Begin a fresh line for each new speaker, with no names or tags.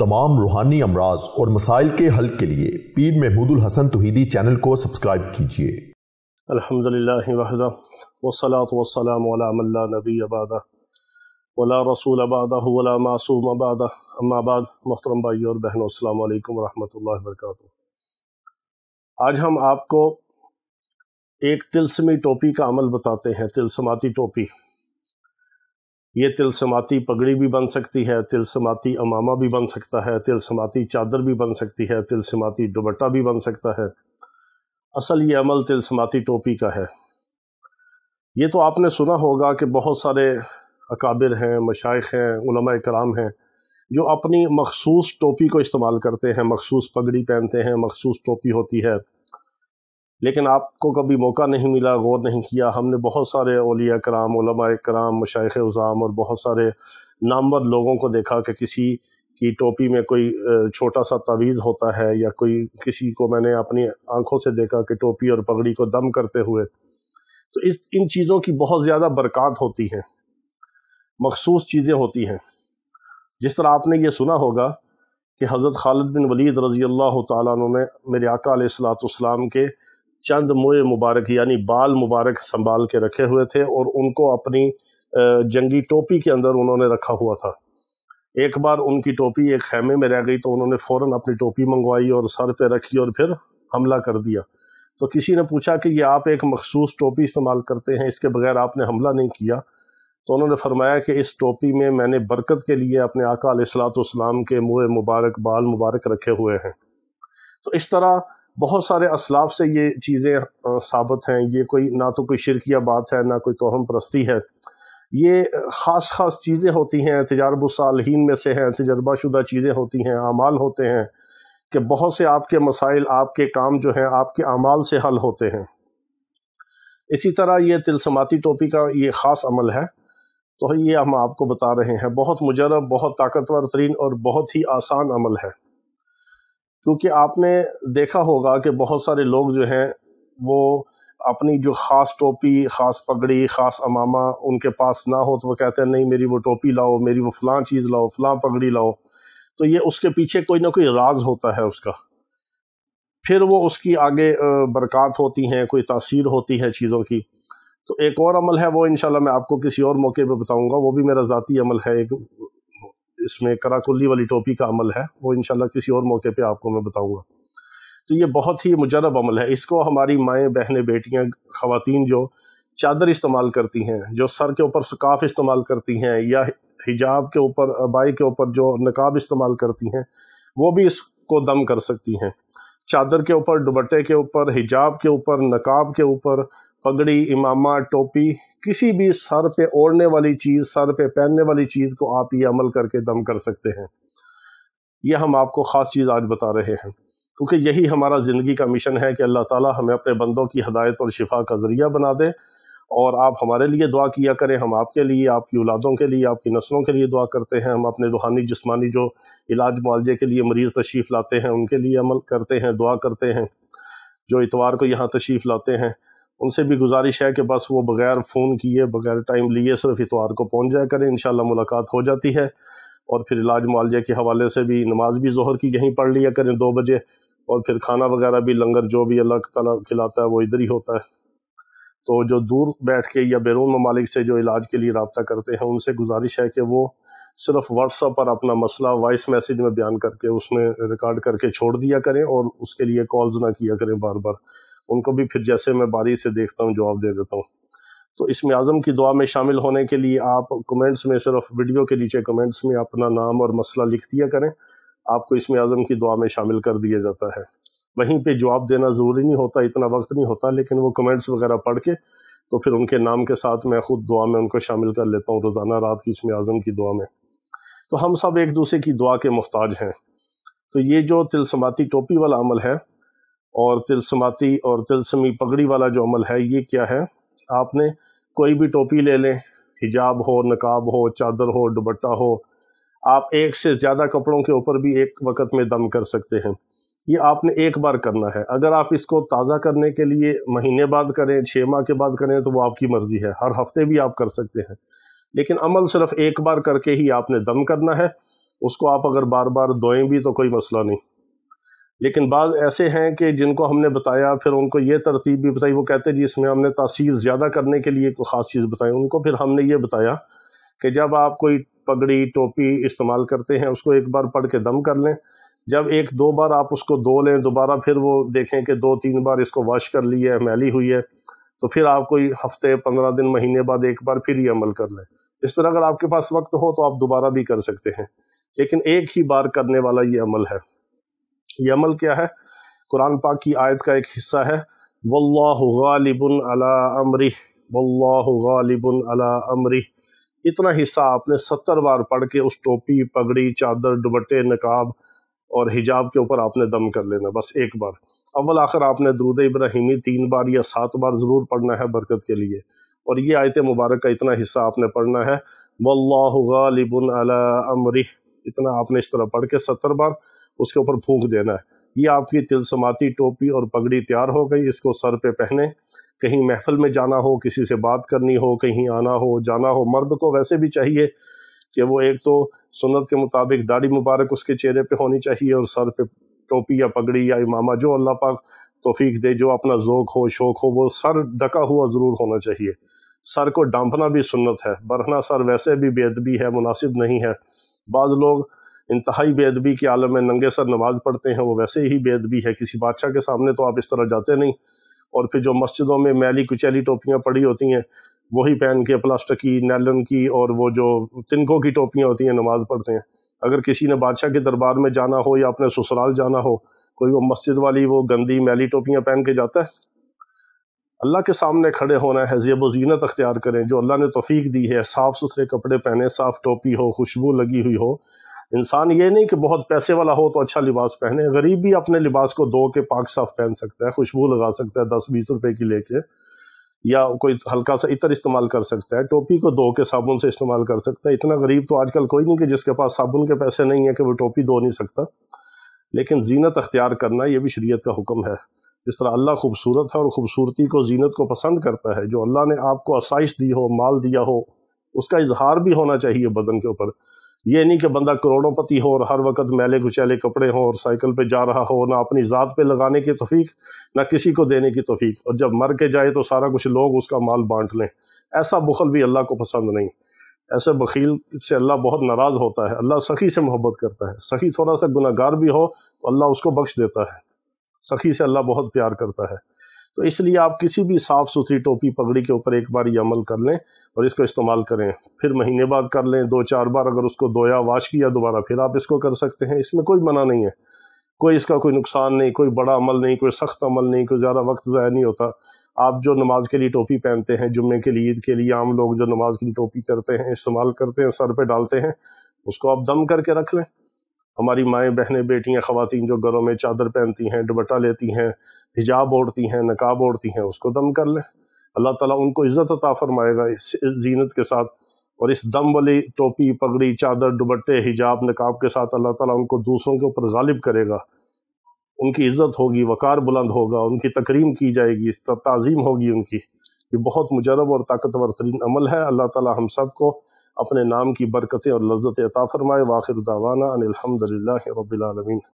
तमाम रूहानी अमराज और मसाइल के हल के लिए पीर महमूद उल हसन तौहीदी चैनल को सब्सक्राइब कीजिए।
अल्हम्दुलिल्लाहि वहदा वस्सलातु वस्सलामु अला मन ला नबिय्य बअदा वला रसूल बअदहु वला मासूम बअदा अम्मा बाद। मोहतरम भाइयों और बहनों, अस्सलामु अलैकुम वरहमतुल्लाहि वबरकातुहू। आज हम आपको एक तिलस्मी टोपी का अमल बताते हैं। तिलस्माती टोपी, ये तिलस्माती पगड़ी भी बन सकती है, तिलस्माती अमामा भी बन सकता है, तिलस्माती चादर भी बन सकती है, तिलस्माती दुपट्टा भी बन सकता है। असल ये अमल तिलस्माती टोपी का है। ये तो आपने सुना होगा कि बहुत सारे अकाबिर हैं, मशाइख हैं, उलमा इकराम हैं जो अपनी मखसूस टोपी को इस्तेमाल करते हैं, मखसूस पगड़ी पहनते हैं, मखसूस टोपी होती है। लेकिन आपको कभी मौका नहीं मिला, गौर नहीं किया। हमने बहुत सारे औलिया कराम, उलमा कराम, मशाइख उज़ाम और बहुत सारे नामवर लोगों को देखा कि किसी की टोपी में कोई छोटा सा तावीज़ होता है, या कोई किसी को मैंने अपनी आंखों से देखा कि टोपी और पगड़ी को दम करते हुए। तो इन चीज़ों की बहुत ज़्यादा बरक़ात होती हैं, मखसूस चीज़ें होती हैं। जिस तरह आपने ये सुना होगा कि हज़रत खालिद बिन वलीद रज़ी अल्लाह तआला अन्हु ने मेरे आका अलैहिस्सलातु वस्सलाम के चंद मुँह मुबारक यानी बाल मुबारक संभाल के रखे हुए थे और उनको अपनी जंगी टोपी के अंदर उन्होंने रखा हुआ था। एक बार उनकी टोपी एक खैमे में रह गई तो उन्होंने फ़ौरन अपनी टोपी मंगवाई और सर पे रखी और फिर हमला कर दिया। तो किसी ने पूछा कि ये आप एक मखसूस टोपी इस्तेमाल करते हैं, इसके बगैर आपने हमला नहीं किया? तो उन्होंने फरमाया कि इस टोपी में मैंने बरकत के लिए अपने आका अलैहिस्सलातु वस्सलाम के मुँह मुबारक, बाल मुबारक रखे हुए हैं। तो इस तरह बहुत सारे असलाफ से ये चीज़ें साबित हैं। ये कोई ना तो कोई शिरकिया बात है, ना कोई तोहम परस्ती है। ये ख़ास चीज़ें होती हैं, तजारबुस्सालिहीन में से हैं, तजर्बाशुदा चीज़ें होती हैं, आमाल होते हैं कि बहुत से आपके मसाइल, आपके काम जो हैं आपके आमाल से हल होते हैं। इसी तरह ये तिलस्माती टोपी का ये ख़ास अमल है, तो ये हम आपको बता रहे हैं। बहुत मुजरब, बहुत ताकतवर तरीन और बहुत ही आसान अमल है। क्योंकि आपने देखा होगा कि बहुत सारे लोग जो हैं वो अपनी जो ख़ास टोपी, ख़ास पगड़ी, ख़ास अमामा उनके पास ना हो तो वो कहते हैं नहीं मेरी वो टोपी लाओ, मेरी वो फ़लाँ चीज़ लाओ, फ़लाँ पगड़ी लाओ। तो ये उसके पीछे कोई ना कोई राज होता है उसका। फिर वो उसकी आगे बरक़ात होती हैं, कोई तासीर होती है चीज़ों की। तो एक और अमल है, वो इंशाल्लाह मैं आपको किसी और मौके पे बताऊँगा। वो भी मेरा ज़ाती अमल है, एक इसमें कराकुल्ली वाली टोपी का अमल है, वो इंशाल्लाह किसी और मौके पे आपको मैं बताऊंगा। तो ये बहुत ही मुजरब अमल है। इसको हमारी माएँ, बहनें, बेटियां, ख़वातीन जो चादर इस्तेमाल करती हैं, जो सर के ऊपर स्काफ इस्तेमाल करती हैं, या हिजाब के ऊपर, अबाई के ऊपर जो नकाब इस्तेमाल करती हैं, वो भी इसको दम कर सकती हैं। चादर के ऊपर, दुपट्टे के ऊपर, हिजाब के ऊपर, नकाब के ऊपर, पगड़ी, इमामा, टोपी, किसी भी सर पे ओढ़ने वाली चीज़, सर पे पहनने वाली चीज़ को आप ये अमल करके दम कर सकते हैं। ये हम आपको ख़ास चीज़ आज बता रहे हैं, क्योंकि यही हमारा ज़िंदगी का मिशन है कि अल्लाह ताला हमें अपने बंदों की हदायत और शिफा का ज़रिया बना दे। और आप हमारे लिए दुआ किया करें, हम आपके लिए, आपकी औलादों के लिए, आपकी नस्लों के लिए दुआ करते हैं। हम अपने रूहानी जिस्मानी जो इलाज मुआलजे के लिए मरीज़ तशरीफ़ लाते हैं उनके लिए अमल करते हैं, दुआ करते हैं। जो इतवार को यहाँ तशरीफ़ लाते हैं उनसे भी गुजारिश है कि बस वो बग़ैर फ़ोन किए, बग़ैर टाइम लिए सिर्फ इतवार को पहुँच जाया करें। इंशाल्लाह मुलाकात हो जाती है। और फिर इलाज मुआलजे के हवाले से भी नमाज भी ज़ोहर की यहीं पढ़ लिया करें 2 बजे, और फिर खाना वगैरह भी, लंगर जो भी अल्लाह ताला खिलाता है वो इधर ही होता है। तो जो दूर बैठ के या बैरून ममालिक से जो इलाज के लिए रब्ता करते हैं उनसे गुजारिश है कि वो सिर्फ व्हाट्सएप पर अपना मसला वॉइस मैसेज में बयान करके उसमें रिकॉर्ड करके छोड़ दिया करें, और उसके लिए कॉल्स ना किया करें बार बार। उनको भी फिर जैसे मैं बारी से देखता हूँ जवाब दे देता हूँ। तो इसमें आज़म की दुआ में शामिल होने के लिए आप कमेंट्स में, सिर्फ वीडियो के नीचे कमेंट्स में अपना नाम और मसला लिख दिया करें, आपको इसमें आज़म की दुआ में शामिल कर दिया जाता है। वहीं पे जवाब देना ज़रूरी नहीं होता, इतना वक्त नहीं होता, लेकिन वो कमेंट्स वगैरह पढ़ के तो फिर उनके नाम के साथ मैं ख़ुद दुआ में उनको शामिल कर लेता हूँ रोज़ाना रात की इसमें आज़म की दुआ में। तो हम सब एक दूसरे की दुआ के मोहताज हैं। तो ये जो तिलस्माती टोपी वाला अमल है और तिलस्माती और तिलस्मी पगड़ी वाला जो अमल है, ये क्या है? आपने कोई भी टोपी ले लें, हिजाब हो, नकाब हो, चादर हो, दुपट्टा हो, आप एक से ज़्यादा कपड़ों के ऊपर भी एक वक्त में दम कर सकते हैं। ये आपने एक बार करना है। अगर आप इसको ताज़ा करने के लिए महीने बाद करें, 6 माह के बाद करें, तो वो आपकी मर्ज़ी है। हर हफ्ते भी आप कर सकते हैं, लेकिन अमल सिर्फ एक बार करके ही आपने दम करना है। اس کو آپ اگر بار بار دھوئیں بھی تو کوئی مسئلہ نہیں. لیکن بعض ایسے ہیں کہ جن کو ہم نے بتایا پھر ان کو یہ ترتیب بھی بتائی، وہ کہتے ہیں جی اس میں ہم نے تاثیر زیادہ کرنے کے لیے کوئی خاص چیز بتائی. ان کو پھر ہم نے یہ بتایا کہ جب آپ کوئی پگڑی ٹوپی استعمال کرتے ہیں اس کو ایک بار پڑھ کے دم کر لیں. جب ایک دو بار آپ اس کو دھو لیں، دوبارہ پھر وہ دیکھیں کہ 2-3 بار اس کو واش کر لی ہے، میلی ہوئی ہے، تو پھر آپ کوئی ہفتے 15 دن مہینے بعد ایک بار پھر یہ عمل کر لیں. اس طرح اگر آپ کے پاس وقت ہو تو آپ دوبارہ بھی کر سکتے ہیں، لیکن ایک ہی بار کرنے والا یہ عمل ہے. یہ عمل کیا ہے؟ قرآن پاک کی آیت کا ایک حصہ ہے، واللہ غالب علی امرہ، واللہ غالب علی امرہ. اتنا حصہ آپ نے 70 بار پڑھ کے اس ٹوپی، پگڑی، چادر، دوپٹے، نقاب اور حجاب کے اوپر آپ نے دم کر لینا، بس ایک بار. اول آخر آپ نے درود ابراہیمی 3 بار یا 7 بار ضرور پڑھنا ہے برکت کے لیے. اور یہ آیت مبارک کا اتنا حصہ آپ نے پڑھنا ہے، واللہ غالب علی امرہ. اتنا آپ نے اس طرح پڑھ کے 70 بار اس کے اوپر پھونک دینا ہے. یہ آپ کی تلسماتی ٹوپی اور پگڑی تیار ہو گئی. اس کو سر پہ پہنیں، کہیں محفل میں جانا ہو، کسی سے بات کرنی ہو، کہیں آنا ہو جانا ہو. مرد کو ویسے بھی چاہیے کہ وہ ایک تو سنت کے مطابق داڑھی مبارک اس کے چہرے پہ ہونی چاہیے، اور سر پہ ٹوپی یا پگڑی یا امامہ جو اللہ پاک توفیق دے، جو اپنا ذوق ہو، شوق ہو، وہ سر ڈھکا ہوا ضرور ہونا چاہیے. سر کو ڈانپنا بھی سنت ہے، برہنہ سر ویسے بھی بے ادبی ہے، مناسب نہیں ہے. بعض لوگ انتہائی بے ادبی کے عالم میں ننگے سر نماز پڑھتے ہیں، وہ ویسے ہی بے ادبی ہے. کسی بادشاہ کے سامنے تو آپ اس طرح جاتے نہیں. اور پھر جو مسجدوں میں میلی کچیلی ٹوپیاں پڑی ہوتی ہیں وہی پہن کے، پلاسٹک کی، نیلن کی، اور وہ جو تنکوں کی ٹوپیاں ہوتی ہیں، نماز پڑھتے ہیں. اگر کسی نے بادشاہ کے دربار میں جانا ہو یا اپنے سسرال جانا ہو، کوئی وہ مسجد والی وہ گندی میلی ٹوپیاں پہن کے جاتا ہے؟ اللہ کے سامنے کھڑے ہونا ہے، زیب و زینت اختیار کریں جو اللہ نے توفیق دی ہے. صاف ستھرے کپڑے پہنیں، صاف ٹوپی ہو، خوشبو لگی ہوئی ہو. انسان یہ نہیں کہ بہت پیسے والا ہو تو اچھا لباس پہنے. غریب بھی اپنے لباس کو دھو کے پاک صاف پہن سکتا ہے، خوشبو لگا سکتا ہے 10-20 روپے کی لے کے، یا کوئی ہلکا سا عطر استعمال کر سکتا ہے، ٹوپی کو دھو کے صابن سے استعمال کر سکتا ہے. اتنا غریب تو آج کل کوئی نہیں کہ جس کے پاس صابن کے پیسے نہیں ہیں کہ وہ ٹوپی دھو نہیں سکتا. لیکن زینت اختیار کرنا یہ بھی شریعت کا حکم ہے. جس طرح اللہ خوبصورت ہے اور خوبصورتی کو، زینت کو پسند کرتا ہے، جو اللہ نے آپ کو آسائش دی ہو، مال دیا ہو، اس کا اظہار بھی ہونا چاہیے بدن کے اوپر. یہ نہیں کہ بندہ کروڑوں پتی ہو اور ہر وقت میلے کچیلے کپڑے ہوں اور سائیکل پہ جا رہا ہو، نہ اپنی ذات پہ لگانے کی توفیق، نہ کسی کو دینے کی توفیق، اور جب مر کے جائے تو سارا کچھ لوگ اس کا مال بانٹ لیں. ایسا بخل بھی اللہ کو پسند نہیں. ایسے بخیل سے اللہ بہت ناراض ہوتا ہے. اللہ سخی سے محبت کرتا ہے. سخی تھوڑا سا گناہ گار بھی ہو تو اللہ اس کو بخش دیتا ہے. سخی سے اللہ بہت پیار کرتا ہے. تو اس لیے آپ کسی بھی صاف ستھری ٹوپی پگڑی کے اوپر ایک بار یہ عمل کر لیں اور اس کو استعمال کریں. پھر مہینے بعد کر لیں، 2-4 بار اگر اس کو دھویا، واش کیا، دوبارہ پھر آپ اس کو کر سکتے ہیں. اس میں کوئی منع نہیں ہے، کوئی اس کا کوئی نقصان نہیں، کوئی بڑا عمل نہیں، کوئی سخت عمل نہیں، کوئی زیادہ وقت ضائع نہیں ہوتا. آپ جو نماز کے لیے ٹوپی پہنتے ہیں، جمعے کے لیے، عید کے لیے، عام لوگ جو نماز کے لیے ٹوپی کرتے ہیں، استعمال کرتے ہیں، سر پہ ڈالتے ہیں، اس کو آپ دم کر کے رکھ لیں. ہماری مائیں، بہنیں، بیٹیاں، خواتین جو گھروں میں چادر پہنتی ہیں، دوپٹہ لیتی ہیں، حجاب اوڑھتی ہیں، نقاب اوڑھتی ہیں، اس کو دم کر لیں. اللہ تعالیٰ ان کو عزت عطا فرمائے گا اس زینت کے ساتھ. اور اس دم والی ٹوپی، پگڑی، چادر، دوپٹے، حجاب، نقاب کے ساتھ اللہ تعالیٰ ان کو دوسروں کے اوپر غالب کرے گا. ان کی عزت ہوگی، وقار بلند ہوگا، ان کی تکریم کی جائے گی، تعظیم ہوگی ان کی. یہ بہت مجرب اور طاقتور ترین عمل ہے. اللہ تعالیٰ ہم سب کو اپنے نام کی برکتیں اور لذتیں عطا فرمائے. وآخر دعوانا ان الحمد للہ رب العالمین.